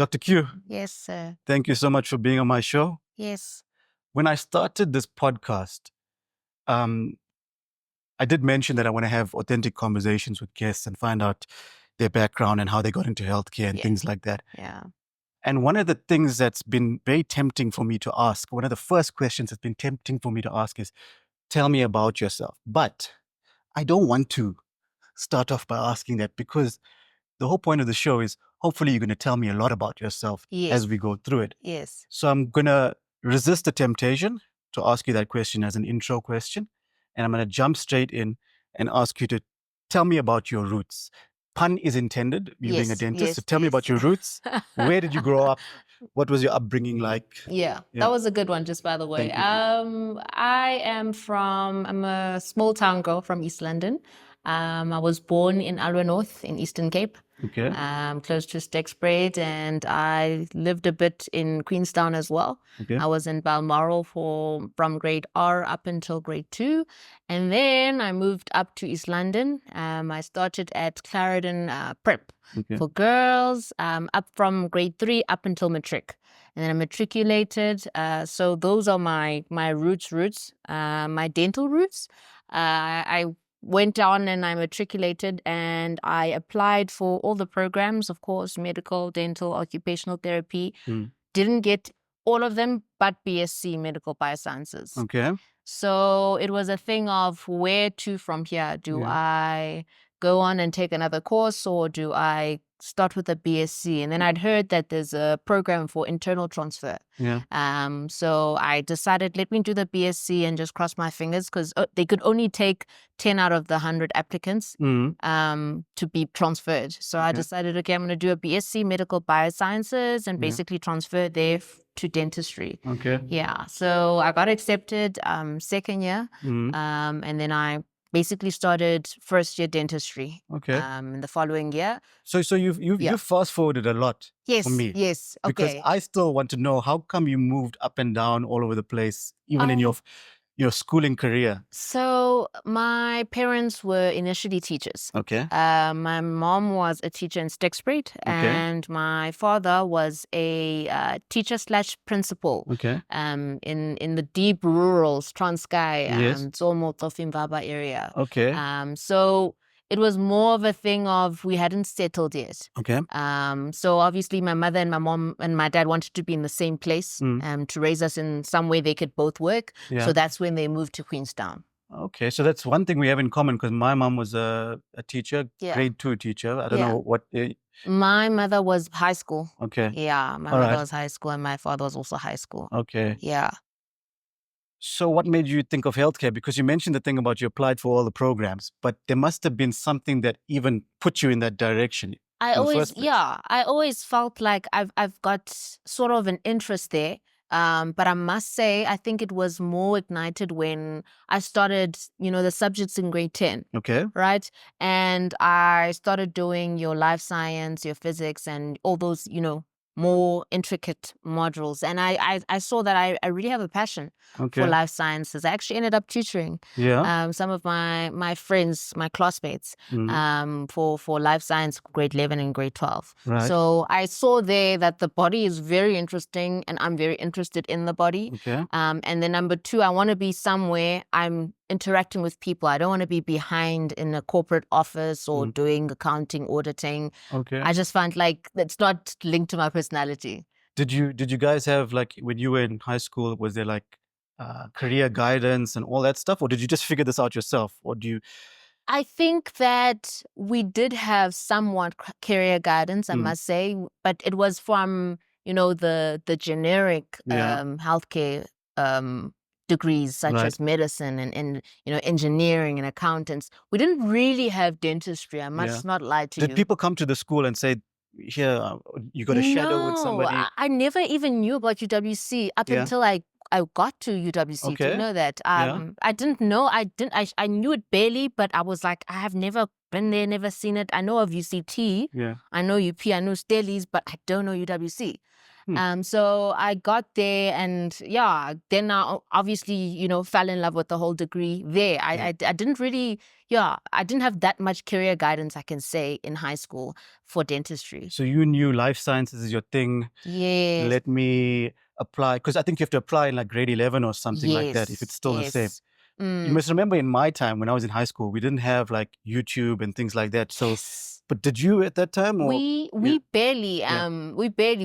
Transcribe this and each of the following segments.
Dr. Q, Yes, sir. thank you so much for being on my show. Yes. When I started this podcast, I did mention that I want to have authentic conversations with guests and find out their background and how they got into healthcare and things like that. Yeah. And one of the things that's been very tempting for me to ask, one of the first questions that's been tempting for me to ask is, tell me about yourself. But I don't want to start off by asking that because the whole point of the show is hopefully you're going to tell me a lot about yourself as we go through it. Yes. So I'm going to resist the temptation to ask you that question as an intro question. And I'm going to jump straight in and ask you to tell me about your roots. Pun is intended, you being a dentist. So tell me about your roots. Where did you grow up? What was your upbringing like? Yeah, that was a good one, just by the way. I'm a small town girl from East London. I was born in Alwa North in Eastern Cape. Okay. Close to Stegspruit, and I lived a bit in Queenstown as well. Okay. I was in Balmoral from grade R up until grade 2. And then I moved up to East London. I started at Clarendon Prep for girls, up from grade 3 up until matric. And then I matriculated. So those are my roots, my dental roots. I went on and I matriculated and I applied for all the programs, of course, medical, dental, occupational therapy. Didn't get all of them, but BSc, medical biosciences. Okay. So it was a thing of where to from here. Do I go on and take another course, or do I start with a BSc? And then I'd heard that there's a program for internal transfer. So I decided, let me do the BSc and just cross my fingers, because they could only take 10 out of the 100 applicants to be transferred. So I decided, okay, I'm going to do a BSc medical biosciences and basically transfer there to dentistry. Okay. Yeah. So I got accepted second year, and then I basically started first year dentistry. In the following year. So you've fast forwarded a lot. Yes. For me. Yes. Okay. Because I still want to know, how come you moved up and down all over the place, even in your schooling career? So my parents were initially teachers. Okay. My mom was a teacher in Stegspruit, and my father was a teacher / principal. Okay. In the deep rural Transkei, Zolmo-Tofimvaba area. Okay. So it was more of a thing of we hadn't settled yet. Okay. So obviously my mother and my mom and my dad wanted to be in the same place to raise us in some way they could both work. So that's when they moved to Queenstown. Okay, so that's one thing we have in common, because my mom was a teacher, grade 2 teacher. I don't know what... My mother was high school. Okay. Yeah, my mother was high school and my father was also high school. Okay. Yeah. So what made you think of healthcare? Because you mentioned the thing about you applied for all the programs, but there must have been something that even put you in that direction. I always felt like I've got sort of an interest there. But I must say, I think it was more ignited when I started, the subjects in grade 10. Okay. Right? And I started doing your life science, your physics, and all those, more intricate modules. And I saw that I really have a passion for life sciences. I actually ended up tutoring some of my friends, my classmates, for life science, grade 11 and grade 12. Right. So I saw there that the body is very interesting and I'm very interested in the body. Okay. And then number 2, I want to be somewhere I'm interacting with people. I don't want to be behind in a corporate office or doing accounting, auditing. Okay. I just find like that's not linked to my personality. Did you guys have, like, when you were in high school, was there like career guidance and all that stuff, or did you just figure this out yourself, or do you? I think that we did have somewhat career guidance, I must say, but it was from the generic healthcare degrees such as medicine and engineering and accountants. We didn't really have dentistry. I must not lie to you. Did people come to the school and say, here, you got a shadow with somebody? I never even knew about UWC up until I got to UWC. Do you know that? I didn't know. I knew it barely, but I was like, I have never been there, never seen it. I know of UCT, Yeah. I know UP, I know Stellies, but I don't know UWC. So I got there, and then I obviously, fell in love with the whole degree there. I didn't really, I didn't have that much career guidance, I can say, in high school for dentistry. So you knew life sciences is your thing. Yes. Let me apply, because I think you have to apply in like grade 11 or something like that, if it's still the same. You must remember in my time when I was in high school, we didn't have like YouTube and things like that. So, but did you at that time? Or? We barely,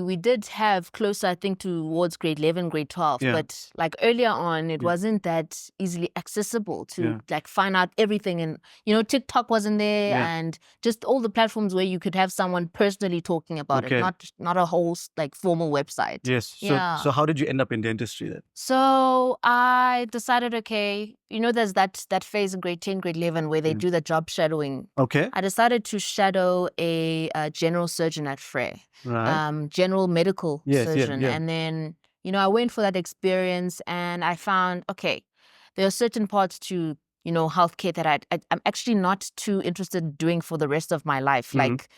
we did have closer, I think, towards grade 11, grade 12. But like earlier on, it wasn't that easily accessible to like find out everything. And, TikTok wasn't there, and just all the platforms where you could have someone personally talking about it, not a whole like formal website. Yes. So how did you end up in dentistry then? So I decided, okay, there's that phase in grade 10, grade 11 where they do the job shadowing. Okay. I decided to shadow a general surgeon at Frey, general medical surgeon. And then, I went for that experience, and I found, okay, there are certain parts to, healthcare that I'm actually not too interested in doing for the rest of my life. Like,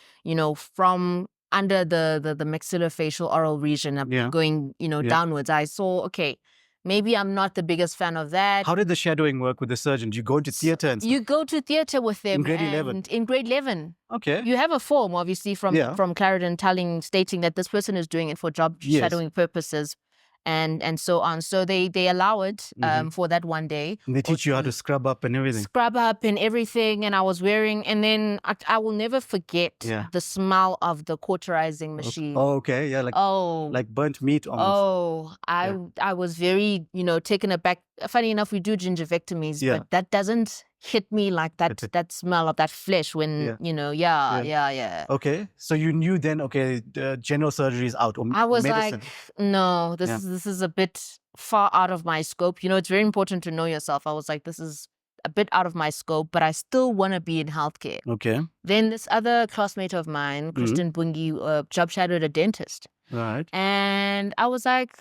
from under the maxillofacial oral region, going, downwards, I saw, okay, maybe I'm not the biggest fan of that. How did the shadowing work with the surgeon? Do you go into theater and stuff? You go to theater with them. In grade 11? In grade 11. Okay. You have a form, obviously, from Clarendon stating that this person is doing it for job shadowing purposes. And so on. So they allow it for that one day. And they teach you how to scrub up and everything. Scrub up and everything. And I was wearing, and then I will never forget the smell of the cauterizing machine. Oh, okay. Yeah, like burnt meat almost. I was very, taken aback. Funny enough, we do gingivectomies, but that doesn't hit me like that smell of that flesh when, Okay. So you knew then, okay, general surgery is out, or I was medicine. like, no, this is a bit far out of my scope. It's very important to know yourself. I was like, this is a bit out of my scope, but I still want to be in healthcare. Okay. Then this other classmate of mine, Kristen Bungi, job shadowed a dentist. Right. And I was like,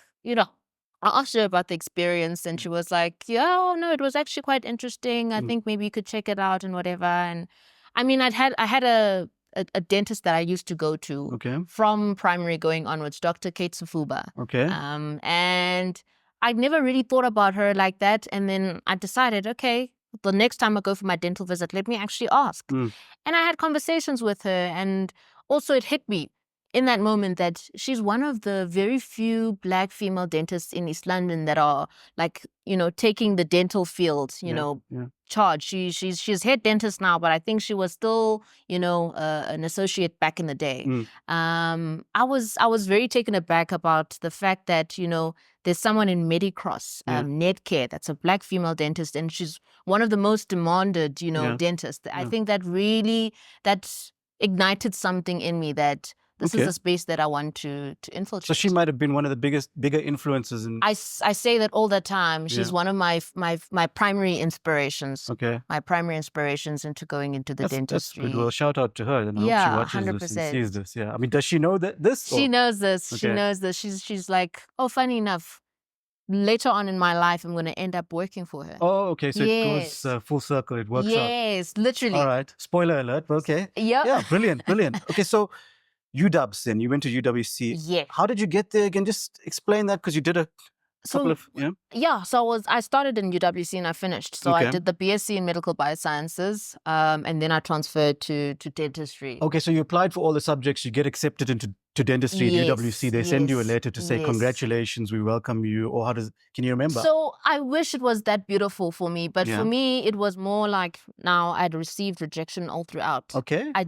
I asked her about the experience, and she was like, no, it was actually quite interesting. I think maybe you could check it out and whatever. And I mean, I had a dentist that I used to go to from primary going onwards, Dr Qaqamba. Okay. And I'd never really thought about her like that. And then I decided, okay, the next time I go for my dental visit, let me actually ask. And I had conversations with her, and also it hit me in that moment that she's one of the very few Black female dentists in East London that are like, taking the dental field, charge. She's head dentist now, but I think she was still, an associate back in the day. I was very taken aback about the fact that, there's someone in Medicross, Netcare, that's a Black female dentist, and she's one of the most demanded, dentists. I think that really, that ignited something in me that this is a space that I want to infiltrate. So she might have been one of the bigger influences in... I say that all the time. She's one of my primary inspirations. Okay. My primary inspirations into going into the dentistry. That's good. Well, shout out to her. And I hope she watches 100%. This and sees this. Yeah. I mean, does she know this? She knows this. Okay. She knows this. She's like, oh, funny enough, later on in my life, I'm going to end up working for her. Oh, okay. So it goes full circle. It works out. Yes, literally. All right. Spoiler alert. Okay. Yeah, brilliant. Okay, so... UWs then, you went to UWC. Yeah. How did you get there again? Just explain that, because you did a couple of... So I started in UWC and I finished. So I did the BSc in medical biosciences, and then I transferred to dentistry. Okay, so you applied for all the subjects, you get accepted into dentistry at UWC. They send you a letter to say, congratulations, we welcome you. Or can you remember? So I wish it was that beautiful for me, but for me, it was more like, now I'd received rejection all throughout. Okay. I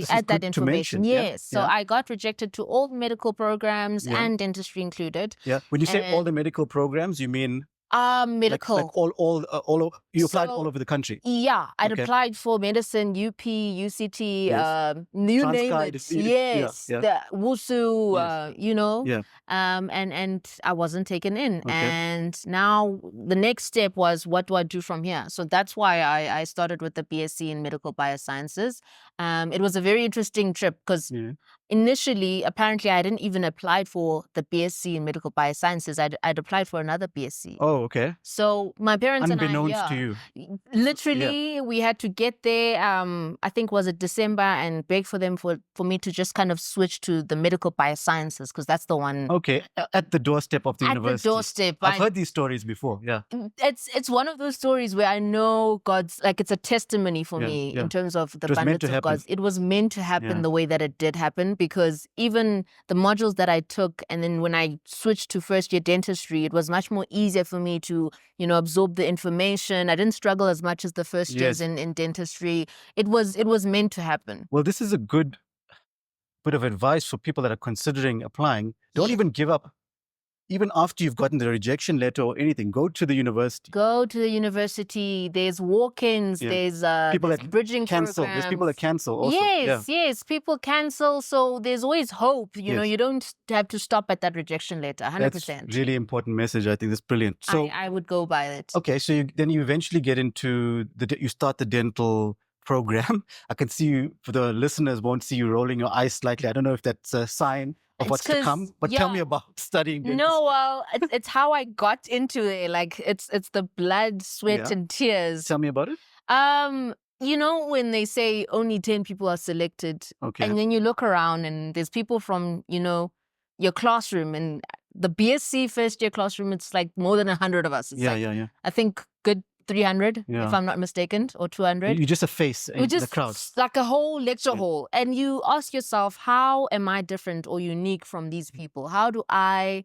add that information. Yes. So I got rejected to all medical programs and dentistry included. Yeah. When you say all the medical programs, you mean... medical. Like all over, you applied all over the country? Yeah. I'd applied for medicine, UP, UCT, you name it. Yes. The WUSU, and I wasn't taken in. Okay. And now the next step was, what do I do from here? So that's why I started with the BSc in medical biosciences. It was a very interesting trip because initially, apparently, I didn't even apply for the BSc in medical biosciences. I'd applied for another BSc. Oh, okay. So my parents Unbeknownst and I, to you. literally, we had to get there. I think was it December, and beg for them for me to just kind of switch to the medical biosciences because that's the one. Okay, at the doorstep of the university. At the doorstep. I've heard these stories before. Yeah. It's one of those stories where I know God's, like, it's a testimony for me in terms of the abundance of God's. It was meant to happen the way that it did happen, because even the modules that I took, and then when I switched to first year dentistry, it was much more easier for me to, absorb the information. I didn't struggle as much as the first years in dentistry. It was meant to happen. Well, this is a good bit of advice for people that are considering applying. Don't even give up. Even after you've gotten the rejection letter or anything, go to the university. Go to the university. There's walk-ins. There's people there's that bridging cancel. programs. There's people that cancel also. Yes, people cancel. So there's always hope. You don't have to stop at that rejection letter. 100%. That's really important message. I think that's brilliant. So I would go by it. Okay, so then you eventually get into you start the dental program. I can see you, for the listeners won't see you rolling your eyes slightly. I don't know if that's a sign of what's to come, but tell me about studying dentistry. No, well, it's how I got into it. Like, it's the blood, sweat, and tears. Tell me about it. When they say only 10 people are selected, and then you look around and there's people from, your classroom, and the BSc first year classroom, it's like more than 100 of us. It's I think good 300, if I'm not mistaken, or 200. You're just a face in the crowd. Like a whole lecture hall. And you ask yourself, how am I different or unique from these people? How do I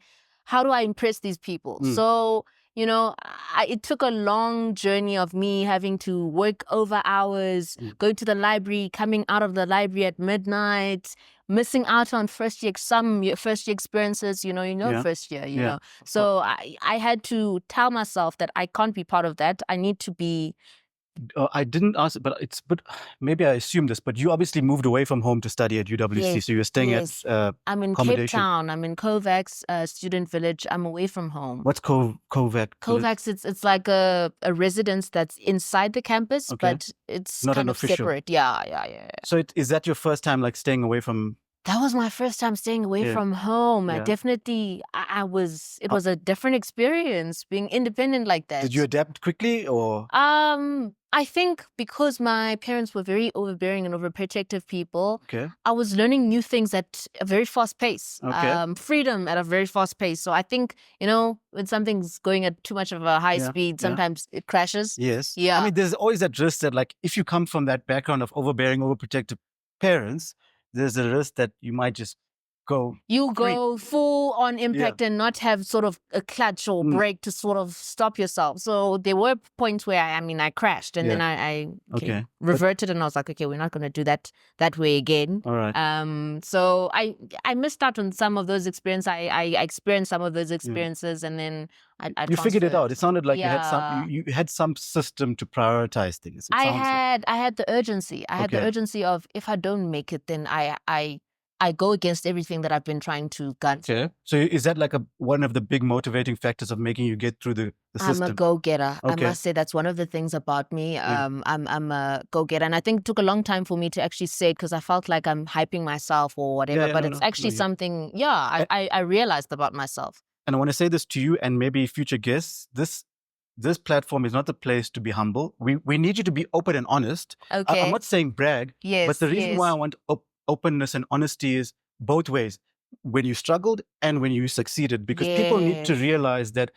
impress these people? So, it took a long journey of me having to work over hours, going to the library, coming out of the library at midnight, missing out on first year experiences, first year, So I had to tell myself that I can't be part of that. I need to be. I didn't ask, but maybe I assumed this, but you obviously moved away from home to study at UWC. So you're staying at I'm in Cape Town. I'm in Kovacs student village. I'm away from home. What's Kovacs? Kovacs, it's like a residence that's inside the campus, but it's not kind an of official. Separate. Yeah. So is that your first time like staying away from? That was my first time staying away from home. I definitely, it was a different experience being independent like that. Did you adapt quickly or? I think because my parents were very overbearing and overprotective people, I was learning new things at a very fast pace. Freedom at a very fast pace. So I think, when something's going at too much of a high speed, sometimes it crashes. Yes. Yeah. I mean, there's always that risk that, like, if you come from that background of overbearing, overprotective parents, there's a risk that you might just go. You go full on impact and not have sort of a clutch or brake to sort of stop yourself. So there were points where I crashed, and then I reverted, and I was like, okay, we're not going to do that way again. All right. So I missed out on some of those experiences. I experienced some of those experiences, and then I you figured it out. It sounded like you had some system to prioritize things. I had the urgency. I had the urgency of, if I don't make it, then I go against everything that I've been trying to gun. Okay. So is that like one of the big motivating factors of making you get through the system? I'm a go-getter. I must say that's one of the things about me. I'm a go-getter. And I think it took a long time for me to actually say it, because I felt like I'm hyping myself or whatever. But it's actually something, I realized about myself. And I want to say this to you and maybe future guests. This platform is not the place to be humble. We need you to be open and honest. Okay. I'm not saying brag. Yes. But the reason why I want openness and honesty is both ways, when you struggled and when you succeeded, because people need to realize that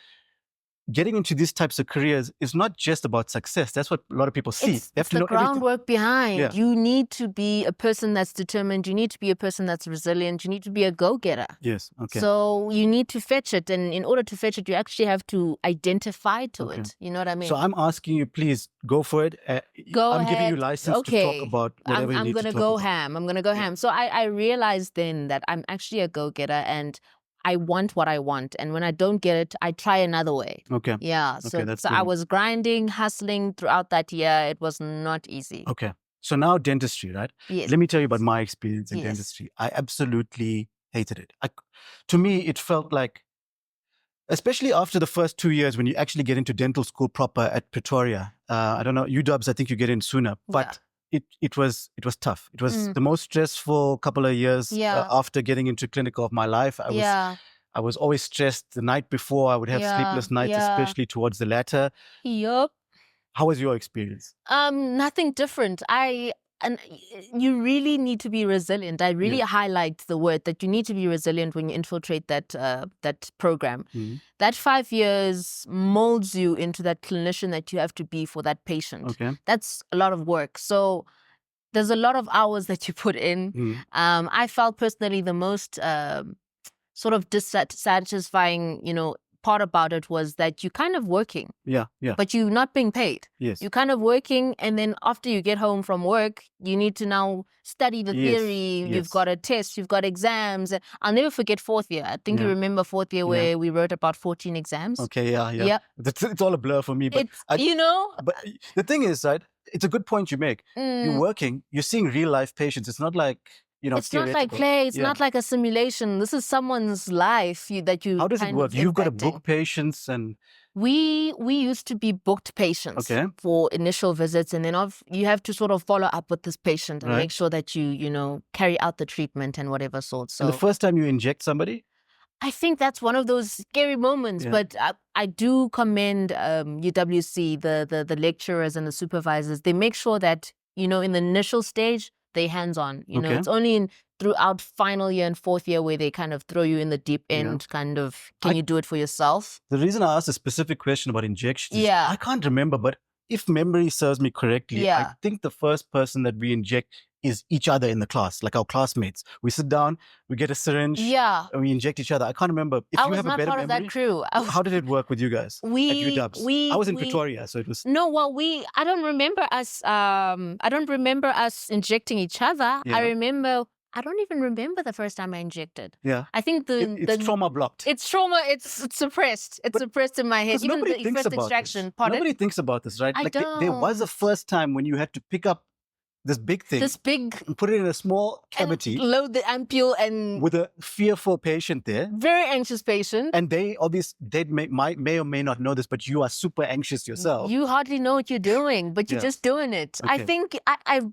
getting into these types of careers is not just about success. That's what a lot of people see. They have to know groundwork behind. Yeah. You need to be a person that's determined. You need to be a person that's resilient. You need to be a go-getter. Yes. Okay. So you need to fetch it. And in order to fetch it, you actually have to identify to it. You know what I mean? So I'm asking you, please go for it. I'm giving you license to talk about whatever you need to talk about. I'm going to go ham. So I realized then that I'm actually a go-getter, and I want what I want. And when I don't get it, I try another way. Okay. Yeah. So I was grinding, hustling throughout that year. It was not easy. Okay. So now dentistry, right? Yes. Let me tell you about my experience in dentistry. I absolutely hated it. To me, it felt like, especially after the first 2 years when you actually get into dental school proper at Pretoria. I don't know, UWs, I think you get in sooner. But it was tough. It was the most stressful couple of years after getting into clinical of my life. I was always stressed the night before. I would have sleepless nights, especially towards the latter. Yup. How was your experience? Nothing different. And you really need to be resilient. I really highlight the word that you need to be resilient when you infiltrate that program. That 5 years molds you into that clinician that you have to be for that patient. Okay. That's a lot of work. So there's a lot of hours that you put in. I felt personally the most sort of dissatisfying, part about it was that you're kind of working. Yeah. But you're not being paid. Yes. You're kind of working, and then after you get home from work, you need to now study the theory. You've got a test, you've got exams. I'll never forget fourth year. I think you remember fourth year where we wrote about 14 exams. Okay, yeah. It's all a blur for me. But But the thing is, right, it's a good point you make. You're working, you're seeing real life patients. It's not like, it's not like play. It's not like a simulation. This is someone's life that you. How does it work? You've got to book patients, and we used to be booked patients for initial visits, and then you have to sort of follow up with this patient and make sure that you carry out the treatment and whatever sort. So and the first time you inject somebody, I think that's one of those scary moments. But I do commend UWC, the lecturers and the supervisors. They make sure that in the initial stage, they hands-on. It's only throughout final year and fourth year where they kind of throw you in the deep end, kind of, can you do it for yourself? The reason I asked a specific question about injections, I can't remember, but if memory serves me correctly, I think the first person that we inject is each other in the class, like our classmates. We sit down, we get a syringe, and we inject each other. I can't remember. If I you was have not a better part of memory, that crew. how did it work with you guys at UWs? I was in Pretoria, so it was. No, well, I don't remember us. I don't remember us injecting each other. I don't even remember the first time I injected. Yeah. I think it's trauma blocked. It's trauma. It's suppressed. It's suppressed in my head. Even nobody thinks about extraction. This. Nobody thinks about this, right? There was a first time when you had to pick up this big thing, and put it in a small cavity, load the ampule, and with a fearful patient there, very anxious patient, and they may or may not know this, but you are super anxious yourself. You hardly know what you're doing, but you're just doing it. Okay.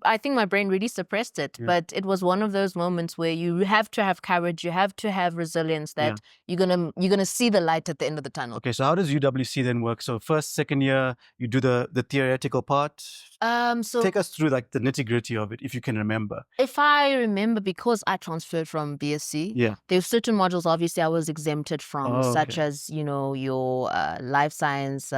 I think my brain really suppressed it, but it was one of those moments where you have to have courage, you have to have resilience, that you're gonna see the light at the end of the tunnel. Okay, so how does UWC then work? So first, second year, you do the theoretical part. So take us through like the nitty-gritty of it, if you can remember. If I remember, because I transferred from BSc, there's certain modules obviously I was exempted from, such as your life science,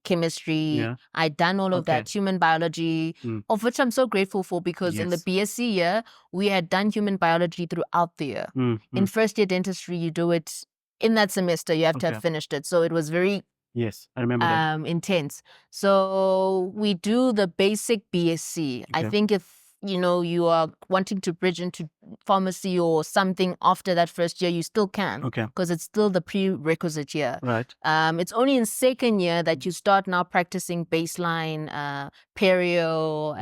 chemistry. I'd done all of that, human biology, of which I'm so grateful for, because in the BSc year we had done human biology throughout the year. In first year dentistry, you do it in that semester. You have to have finished it, so it was very. Yes, I remember that. Intense. So we do the basic BSc. I think if you are wanting to bridge into pharmacy or something after that first year, you still can. Because it's still the prerequisite year. Right. It's only in second year that you start now practicing baseline perio.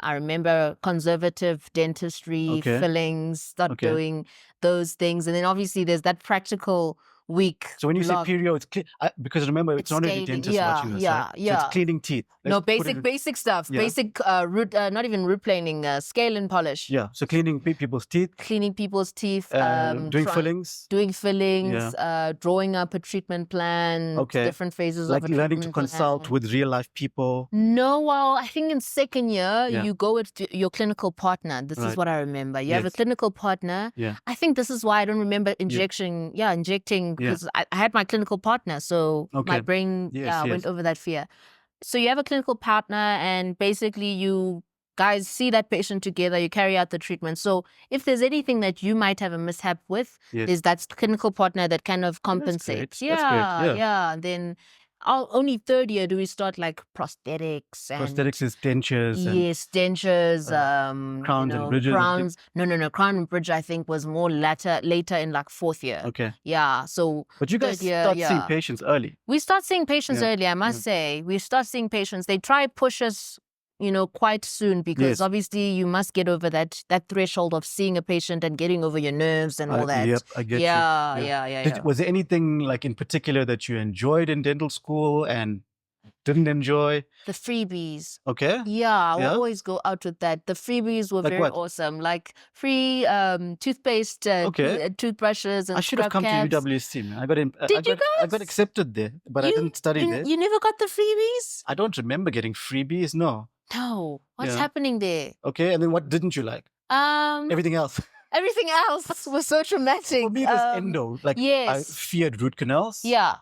I remember conservative dentistry, fillings, start doing those things. And then obviously there's that practical week. So when you say perio, it's because remember, it's not only dentists watching this, right? So it's cleaning teeth. Basic stuff. Basic root, not even root planing, scale and polish. Yeah. So cleaning people's teeth. Doing fillings. Drawing up a treatment plan. Different phases of a treatment learning to consult with real life people. No, well, I think in second year you go with your clinical partner. This is what I remember. You have a clinical partner. I think this is why I don't remember injecting. Because I had my clinical partner, so my brain went over that fear. So you have a clinical partner, and basically you guys see that patient together, you carry out the treatment. So if there's anything that you might have a mishap with, there's that clinical partner that kind of compensates. That's great. Then only third year do we start like prosthetics. Prosthetics is dentures. Yes, dentures. Crowns and bridges. Crowns. No. Crown and bridge, I think, was more later in like fourth year. Okay. Yeah. So. But you guys start seeing patients early. We start seeing patients early, I must say. We start seeing patients. They try push us, quite soon, because obviously you must get over that threshold of seeing a patient and getting over your nerves and all that. Yep, I get you. Yeah. Was there anything like in particular that you enjoyed in dental school, and didn't enjoy? The freebies. Okay. Yeah, I will Yeah? always go out with that. The freebies were Like very what? awesome. Like free toothpaste, Okay. toothbrushes, and I should have scrub come cabs. to UWC, man. I got Did you I got guys? accepted there, but I didn't study there. You never got the freebies? I don't remember getting freebies. No. No. What's Yeah. happening there? Okay. And then what didn't you like? Everything else. Everything else was so traumatic. For me, it was endo. Like, I yes. feared root canals. Yeah.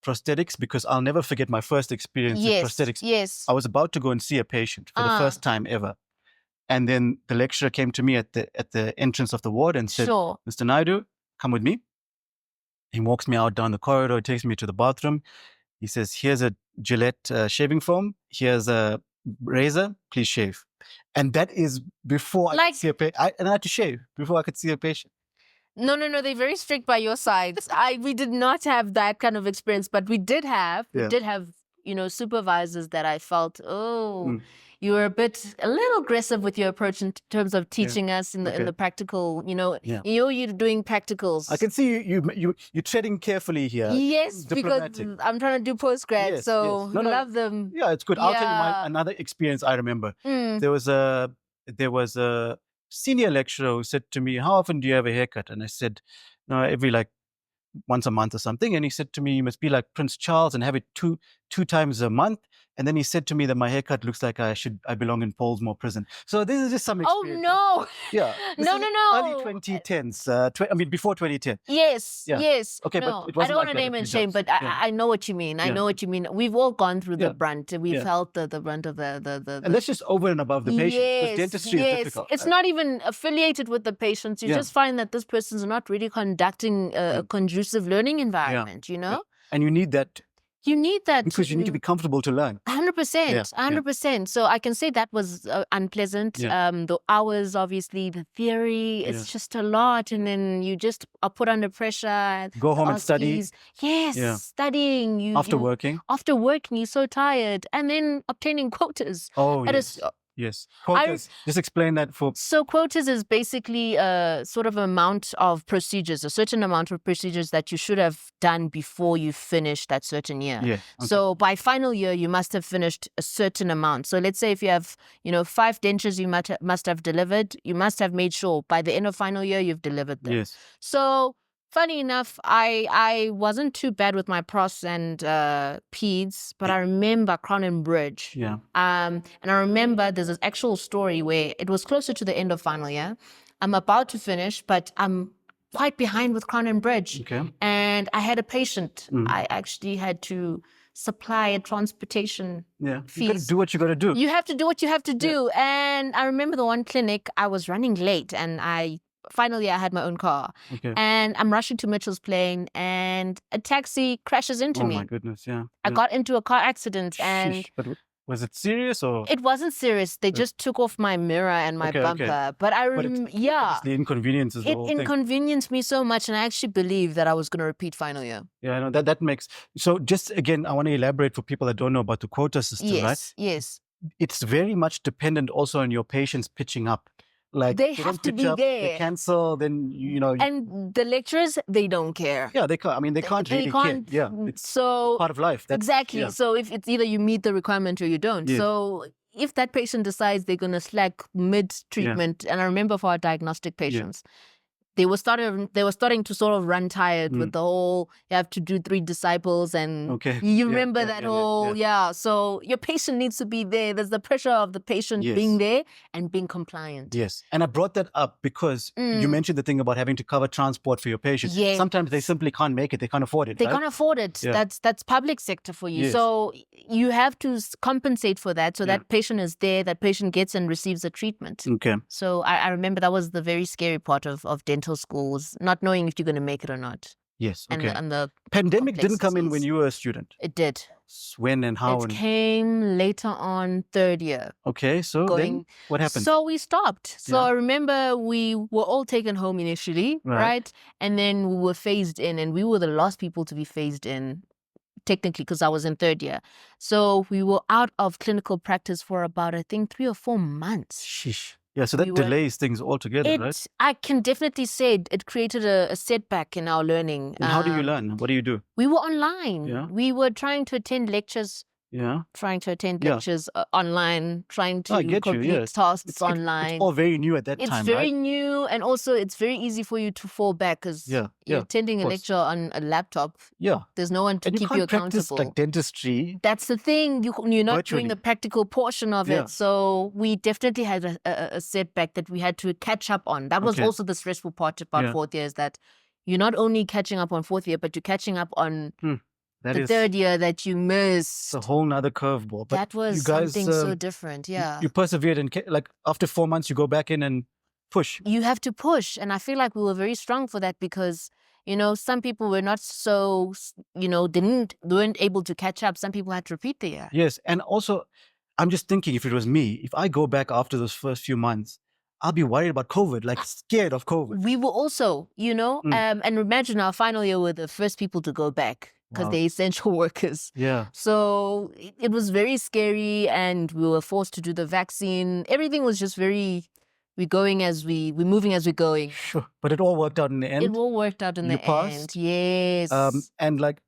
Prosthetics, because I'll never forget my first experience with prosthetics. Yes. I was about to go and see a patient for the first time ever. And then the lecturer came to me at the entrance of the ward and said, Sure. Mr. Naidu, come with me. He walks me out down the corridor, takes me to the bathroom. He says, here's a Gillette shaving foam. Here's a razor. Please shave. And that is before I could see a patient. And I had to shave before I could see a patient. No. They're very strict by your side. We did not have that kind of experience, but we did have, supervisors that I felt, you were a little aggressive with your approach in terms of teaching us in the practical, you're doing practicals. I can see you're treading carefully here. Yes, because I'm trying to do postgrad, love them. Yeah, it's good. I'll tell you another experience I remember. There was a senior lecturer who said to me, how often do you have a haircut? And I said, no, every once a month or something. And he said to me, you must be like Prince Charles and have it two times a month. And then he said to me that my haircut looks like I belong in Polesmore prison. So this is just some experience. Oh, no. Yeah. No. Early 2010s. Before 2010. Yes. Yeah. Yes. Okay, no, but it wasn't I don't want like to name and shame, but I know what you mean. I know what you mean. We've all gone through the brunt. We felt the brunt of the... And that's just over and above the patient. Because dentistry is difficult. It's not even affiliated with the patients. You just find that this person's not really conducting a conducive learning environment, you know? And you need that. You need that. Because you need to be comfortable to learn. 100%. 100%. So I can say that was unpleasant. The hours, obviously, the theory, it's just a lot. And then you just are put under pressure. Go home and study. Yes, studying. After working. After working, you're so tired. And then obtaining quotas. Oh, yes. Yes. Quotas. Just explain that for... So quotas is basically a sort of amount of procedures, a certain amount of procedures that you should have done before you finish that certain year. Yeah. Okay. So by final year, you must have finished a certain amount. So let's say if you have, 5 dentures you must have delivered, you must have made sure by the end of final year, you've delivered them. Yes. So... funny enough, I wasn't too bad with my pros and peds, but I remember Crown and Bridge. Yeah. And I remember there's an actual story where it was closer to the end of final year. I'm about to finish, but I'm quite behind with Crown and Bridge. Okay. And I had a patient. I actually had to supply a transportation fees. You got to do what you got to do. You have to do what you have to do. And I remember the one clinic, I was running late and finally, I had my own car. Okay. And I'm rushing to Mitchell's Plain and a taxi crashes into me. Oh, my goodness, yeah. I got into a car accident and... But was it serious or...? It wasn't serious. They just took off my mirror and my bumper. Okay. But I remember... Yeah. The inconvenience is the whole thing. It inconvenienced me so much and I actually believed that I was going to repeat final year. Yeah, I know. That makes... So just again, I want to elaborate for people that don't know about the quota system, right? Yes. It's very much dependent also on your patients pitching up. Like they have to be there. They cancel, then And the lecturers, they don't care. Yeah, they can't. I mean, they can't really care. Yeah, it's part of life. Exactly. Yeah. So if it's either you meet the requirement or you don't. Yes. So if that patient decides they're going to slack mid-treatment, and I remember for our diagnostic patients, they were starting to sort of run tired with the whole, you have to do 3 disciples and you remember that whole, So your patient needs to be there. There's the pressure of the patient being there and being compliant. Yes. And I brought that up because you mentioned the thing about having to cover transport for your patients. Yes. Sometimes they simply can't make it. They can't afford it. They can't afford it. Yeah. That's public sector for you. Yes. So you have to compensate for that. So that patient is there, that patient gets and receives the treatment. Okay. So I remember that was the very scary part of dental schools, not knowing if you're going to make it or not. Yes, okay. And the pandemic didn't come in when you were a student? It did. When and how? It came later on, 3rd year. Okay, so then what happened? So we stopped. So I remember we were all taken home initially, right? And then we were phased in, and we were the last people to be phased in, technically, because I was in 3rd year. So we were out of clinical practice for about, I think, 3 or 4 months. Sheesh. Yeah, so that delays things altogether, right? I can definitely say it created a setback in our learning. And how do you learn? What do you do? We were online. Yeah. We were trying to attend lectures Yeah. trying to attend Yeah. lectures online, trying I to get you. complete Yes. tasks It's online. all very new at that It's time, very right? new, and also it's very easy for you to fall back because Yeah. you're Yeah. attending Of a course. lecture on a laptop. Yeah. There's no one to And you keep you can't practice accountable. like dentistry. That's the thing. You're not doing Virtually. the practical portion of Yeah. it. So we definitely had a setback that we had to catch up on. That was Okay. also the stressful part about Yeah. fourth year, is that you're not only catching up on fourth year, but you're catching up on That the is third year that you missed. a whole nother curveball. But That was you guys, something so different. Yeah. you persevered, and like after 4 months, you go back in and push. You have to push. And I feel like we were very strong for that because, you know, some people were not so, you know, weren't able to catch up. Some people had to repeat the year. Yes. And also, I'm just thinking, if it was me, if I go back after those first few months, I'll be worried about COVID, like scared of COVID. We were also, you know, and imagine our final year were the first people to go back because Wow. they're essential workers. Yeah. So it was very scary, and we were forced to do the vaccine. Everything was just we're moving as we're going. Sure. But it all worked out in the end. It all worked out in You the passed? end. Yes. And like,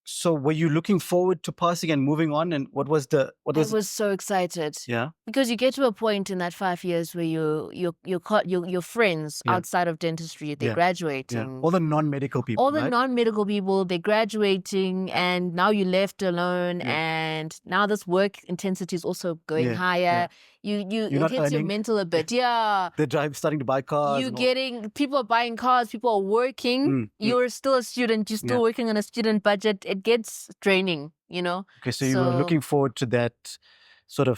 so were you looking forward to passing and moving on? And what was I was so excited. Yeah. Because you get to a point in that 5 years where your friends Yeah. outside of dentistry, they're Yeah. graduating. Yeah. All the non-medical people. All the right? non-medical people, they're graduating, and now you're left alone, Yeah. and now this work intensity is also going Yeah, higher. yeah. It not hits your earning. mental a bit. Yeah. They're starting to buy cars. You and all. getting people are buying cars, people are working. You're still a student, you're still Yeah. working on a student budget. It gets draining, you know. Okay, so you were looking forward to that sort of